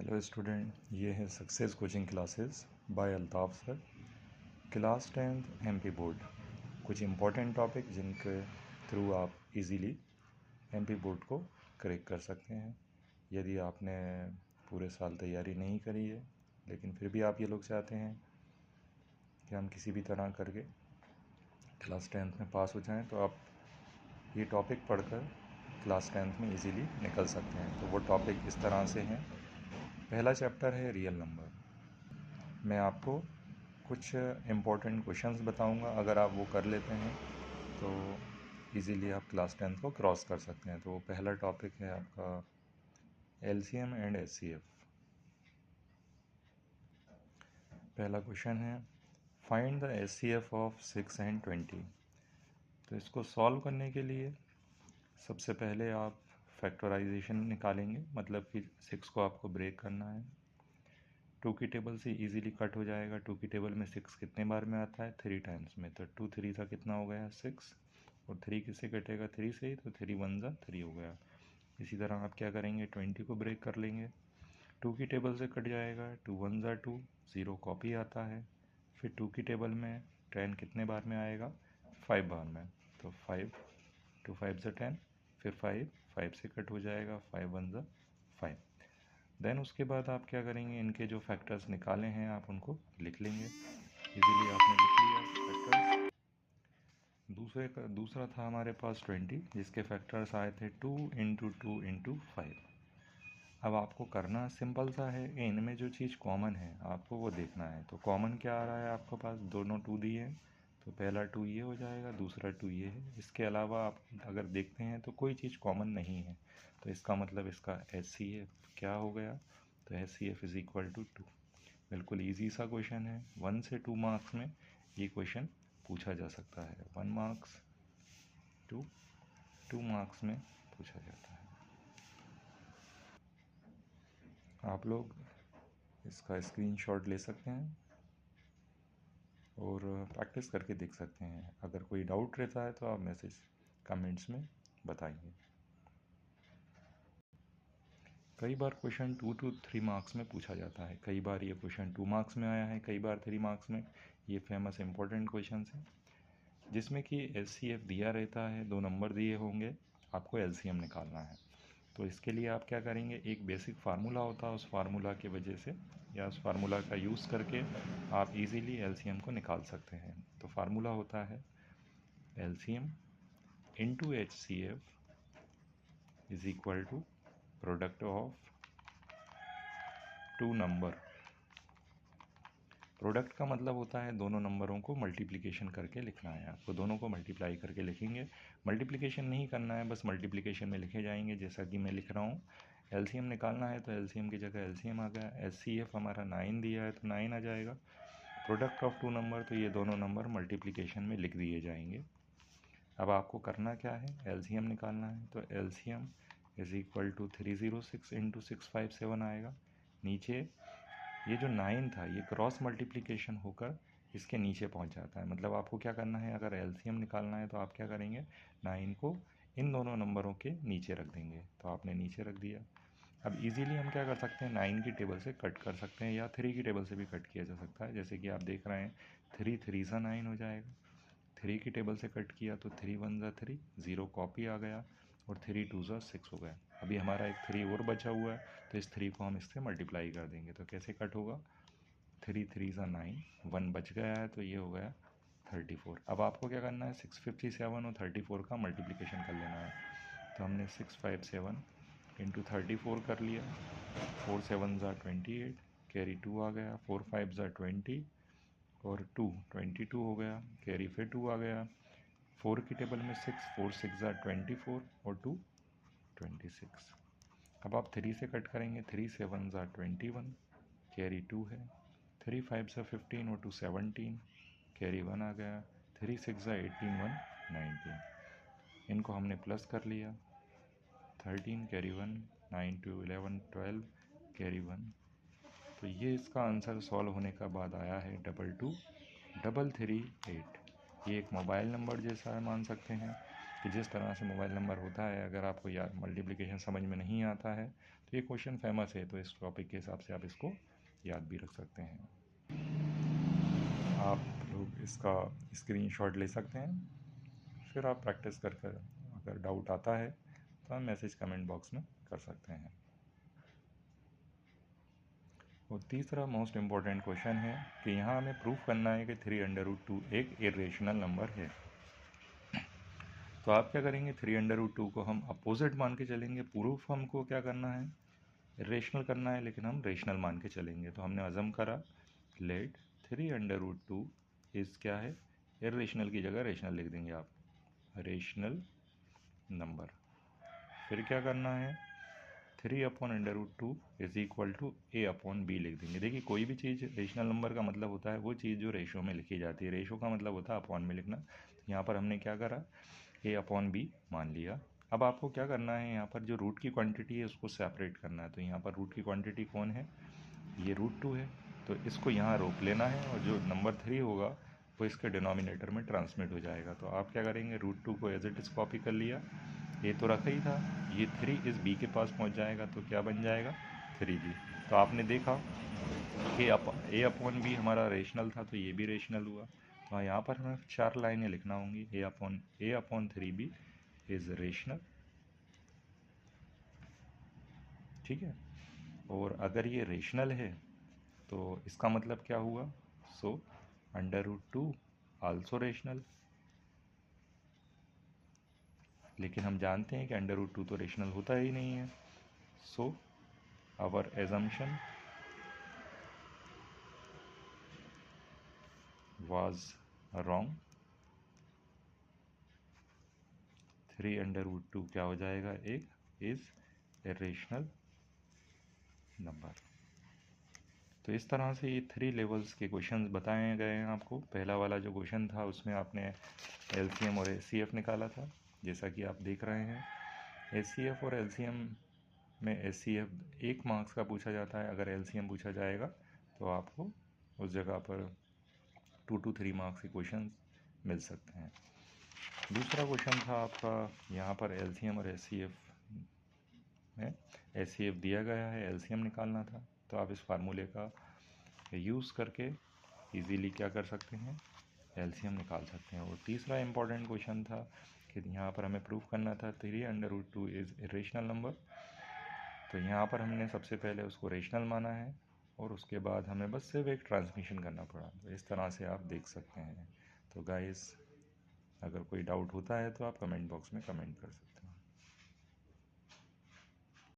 Hello student, ये है success coaching classes bye Altaf sir. Class 10th MP board. कुछ important topic जिनके through आप इजीली एमपी बोर्ड को क्रैक कर सकते हैं। यदि आपने पूरे साल तैयारी नहीं करी है लेकिन फिर भी आप ये लोग चाहते हैं कि हम किसी भी तरह करके क्लास 10th में पास हो जाएं, तो आप ये टॉपिक पढ़कर क्लास 10th में इजीली निकल सकते हैं। तो वो टॉपिक इस तरह से हैं। पहला चैप्टर है रियल नंबर। मैं आपको कुछ इम्पोर्टेंट क्वेश्चंस बताऊंगा। अगर आप वो कर लेते हैं तो इजीली आप क्लास 10th को क्रॉस कर सकते हैं। तो वो पहला टॉपिक है आपका एलसीएम एंड एचसीएफ। पहला क्वेश्चन है find the HCF of 6 and 20। तो इसको सॉल्व करने के लिए सबसे पहले आप फैक्टराइजेशन निकालेंगे, मतलब कि 6 को आपको ब्रेक करना है। 2 की टेबल से इजीली कट हो जाएगा। 2 की टेबल में 6 कितने बार में आता है? 3 टाइम्स में। तो 2 3 था, कितना हो गया? 6। और 3 किससे कटेगा? 3 से ही। तो 3 1 जा 3 हो गया। इसी तरह आप क्या करेंगे? 20 को ब्रेक कर लेंगे। 2 की टेबल से कट जाएगा। 2 1 जा 2, 0 कॉपी आता है। फिर 2 की टेबल में 10 कितने बार में आएगा? 5 बार में। तो 5, 2 5 जा 10, फिर 5 से कट हो जाएगा। 5 1 जा 5। देन उसके बाद आप क्या करेंगे? इनके जो फैक्टर्स निकाले हैं आप उनको लिख लेंगे। इजीली आपने लिख लिया फैक्टर्स। दूसरा था हमारे पास 20, जिसके फैक्टर्स आए थे 2 × 2 × 5। अब आपको करना सिंपल सा है कि इनमें जो चीज़ कॉमन है आपको वो देखना है। तो कॉमन क्या आ रहा है आपके पास? दोनों 2 दिए हैं, तो पहला 2 ये हो जाएगा, दूसरा 2 ये है। इसके अलावा आप अगर देखते हैं तो कोई चीज़ कॉमन नहीं है, तो इसका मतलब इसका एचसीएफ क्या हो गया? तो एचसीएफ इज इक्वल टू 2। बिल्कुल ईजी सा क्वेश्चन है। 1 से 2 मार्क्स में ये क्वेश्चन पूछा जा सकता है। 1 मार्क्स टू 2 मार्क्स में पूछा जाता है। आप लोग इसका स्क्रीनशॉट ले सकते हैं और प्रैक्टिस करके देख सकते हैं। अगर कोई डाउट रहता है तो आप मैसेज कमेंट्स में बताइए। कई बार क्वेश्चन 2 to 3 मार्क्स में पूछा जाता है। कई बार ये क्वेश्चन 2 मार्क्स में आया है, कई बार 3 मार्क्स में। ये फेमस इंपॉर्टेंट क्वेश्चन है जिसमें कि एचसीएफ दिया रहता है, 2 नंबर दिए होंगे, आपको एलसीएम निकालना है। तो इसके लिए आप क्या करेंगे? एक बेसिक फार्मूला होता है, उस फार्मूला की वजह से या उस फार्मूला का यूज़ करके आप इजीली एलसीएम को निकाल सकते हैं। तो फार्मूला होता है LCM into HCF is equal to product of 2 number. Product का मतलब होता है दोनों नंबरों को मल्टीप्लिकेशन करके लिखना है। आपको दोनों को मल्टीप्लाई करके लिखेंगे। मल्टीप्लिकेशन नहीं करना है, बस मल्टीप्लिकेशन में लिखे जाएंगे जैसा कि मैं लिख रहा हूँ। एलसीएम निकालना है तो एलसीएम की जगह एलसीएम आ गया। एचसीएफ हमारा 9 दिया है तो 9 आ जाएगा। प्रोडक्ट ऑफ 2 नंबर, तो ये दोनों नंबर मल्टीप्लिकेशन में लिख दिए जाएंगे। अब आपको करना क्या है? एलसीएम निकालना है। तो एलसीएम इज इक्वल टू 306 × 657 आएगा। नीचे ये जो 9 था ये क्रॉस मल्टीप्लिकेशन होकर इसके नीचे पहुंच जाता है। मतलब आपको क्या करना है? अगर एलसीएम निकालना है तो आप क्या करेंगे? 9 को इन दोनों नंबरों के नीचे रख देंगे। तो आपने नीचे रख दिया। अब इजीली हम क्या कर सकते हैं? 9 की टेबल से कट कर सकते हैं या 3 की टेबल से भी कट किया जा सकता है। जैसे कि आप देख रहे हैं 3 3 सा 9 हो जाएगा। 3 की टेबल से कट किया तो 3 1 जा 3, 0 कॉपी आ गया, और 3 2 जा 6 हो गया। अभी हमारा एक 3 और बचा हुआ है, तो इस 3 को हम इससे मल्टीप्लाई कर देंगे। तो कैसे कट होगा? 3 3 जा 9, 1 बच गया है तो ये हो गया 34। अब आपको क्या करना है? 657 और 34 का मल्टीप्लिकेशन कर लेना है। तो हमने 657 × 34 कर लिया। 4 7 जा 28, कैरी 2 आ गया। 4 5 जा 20 और 2 22 हो गया, कैरी फिर 2 आ गया। 4 की टेबल में 6, 4 6 जा 24 और 2 26। अब आप 3 से कट करेंगे। 3 7 जा 21, कैरी 2 है। 3 5 जा 15 और 2 17, कैरी 1 आ गया। 3 6 जा 18, 1 19। इनको हमने प्लस कर लिया। 13 कैरी 1, 9 2 11 12, कैरी 1। तो ये इसका आंसर सॉल्व होने का बाद आया है 22338। ये एक मोबाइल नंबर जैसा है मान सकते हैं। कि जिस तरह से मोबाइल नंबर होता है, अगर आपको यार मल्टीप्लिकेशन समझ में नहीं आता है तो ये क्वेश्चन फेमस है, तो इस टॉपिक के हिसाब से आप इसको याद भी रख सकते हैं। आप लोग इसका स्क्रीनशॉट ले सकते हैं, फिर आप प्रैक्टिस कर कर अगर डाउट आता है तो आप मैसेज कमेंट बॉक्स में कर सकते हैं। और तीसरा मोस्ट इम्पॉर्टेंट क्वेश्चन है कि यहाँ हमें प्रूफ करना है कि 3√2 एक इरेशनल नंबर है। तो आप क्या करेंगे, 3√2 को हम अपोजिट मान के चलेंगे। प्रूफ हमको क्या करना है, रेशनल करना है, लेकिन हम रेशनल मान के चलेंगे। तो हमने अज़म करा लेट 3√2 इज़ क्या है, इरेशनल की जगह रेशनल लिख देंगे आप, रेशनल नंबर। फिर क्या करना है, 3/√2 इज़ इक्वल टू a/b लिख देंगे। देखिए कोई भी चीज़ रेशनल नंबर का मतलब होता है वो चीज़ जो रेशो में लिखी जाती है। रेशो का मतलब होता है अपॉन में लिखना। तो यहाँ पर हमने क्या करा, a/b मान लिया। अब आपको क्या करना है, यहाँ पर जो रूट की क्वांटिटी है उसको सेपरेट करना है। तो यहाँ पर रूट की क्वांटिटी कौन है, ये √2 है। तो इसको यहाँ रोक लेना है और जो नंबर 3 होगा वो इसके डिनोमिनेटर में ट्रांसमिट हो जाएगा। तो आप क्या करेंगे, √2 को एज इट इज़ कॉपी कर लिया, ये तो रखा ही था, ये 3 इस b के पास पहुंच जाएगा तो क्या बन जाएगा, 3b। तो आपने देखा कि a/b हमारा रेशनल था तो ये भी रेशनल हुआ। तो यहाँ पर हमें 4 लाइनें लिखना होंगी, a/3b इज़ रेशनल, ठीक है। और अगर ये रेशनल है तो इसका मतलब क्या हुआ, सो √2 आल्सो रेशनल। लेकिन हम जानते हैं कि √2 तो रेशनल होता ही नहीं है। So our assumption was wrong. 3√2 क्या हो जाएगा, एक इज़ इरेशनल नंबर। तो इस तरह से ये 3 लेवल्स के क्वेश्चंस बताए गए हैं आपको। पहला वाला जो क्वेश्चन था उसमें आपने एलसीएम और एचसीएफ निकाला था, जैसा कि आप देख रहे हैं। एचसीएफ और एलसीएम में एचसीएफ 1 मार्क्स का पूछा जाता है, अगर एलसीएम पूछा जाएगा तो आपको उस जगह पर 2 to 3 मार्क्स के क्वेश्चन मिल सकते हैं। दूसरा क्वेश्चन था आपका, यहाँ पर एलसीएम और एचसीएफ में एचसीएफ दिया गया है, एलसीएम निकालना था। तो आप इस फार्मूले का यूज़ करके इजीली क्या कर सकते हैं, एलसीएम निकाल सकते हैं। और तीसरा इंपॉर्टेंट क्वेश्चन था कि यहाँ पर हमें प्रूफ करना था 3√2 इज़ इरेशनल नंबर। तो यहाँ पर हमने सबसे पहले उसको रेशनल माना है और उसके बाद हमें बस सिर्फ एक ट्रांसमिशन करना पड़ा। तो इस तरह से आप देख सकते हैं। तो गाइस अगर कोई डाउट होता है तो आप कमेंट बॉक्स में कमेंट कर सकते हैं।